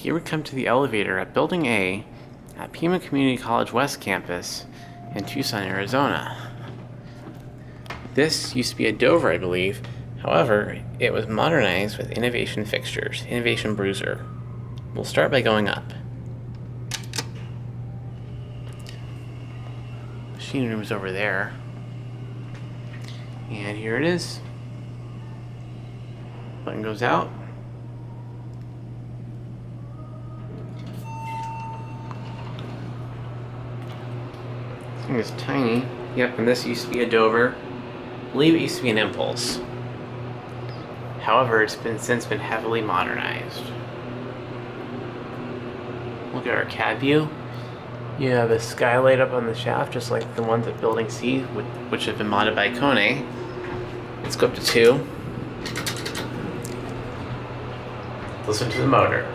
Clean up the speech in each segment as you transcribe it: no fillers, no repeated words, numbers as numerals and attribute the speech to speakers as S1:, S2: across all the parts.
S1: Here we come to the elevator at Building A at Pima Community College West Campus in Tucson, Arizona. This used to be a Dover, I believe. However, it was modernized with Innovation Fixtures, Innovation Bruiser. We'll start by going up. Machine room is over there. And here it is. Button goes out. This thing is tiny. Yep, and this used to be a Dover. I believe it used to be an Impulse. However, it's since been heavily modernized. Look at our CAD view. You have a skylight up on the shaft, just like the ones at Building C, which have been modded by Kone. Let's go up to 2. Listen to the motor.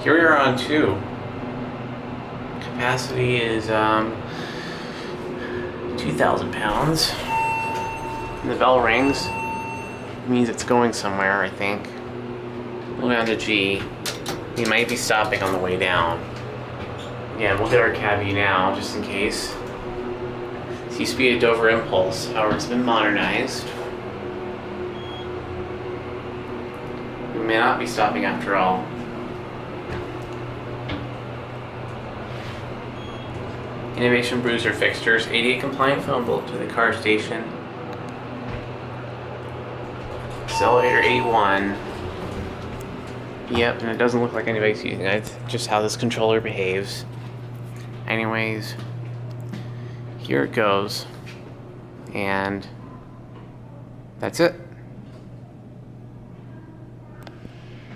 S1: Here we are on 2. Capacity is 2,000 pounds. And the bell rings. It means it's going somewhere, I think. We'll go down to G. We might be stopping on the way down. Yeah, we'll get our CAD view now, just in case. This used to be a Dover Impulse, however, it's been modernized. We may not be stopping after all. Innovation Bruiser Fixtures, ADA compliant phone bolt to the car station. It's elevator 81. Yep, and it doesn't look like anybody's using it. It's just how this controller behaves. Anyways, here it goes. And that's it.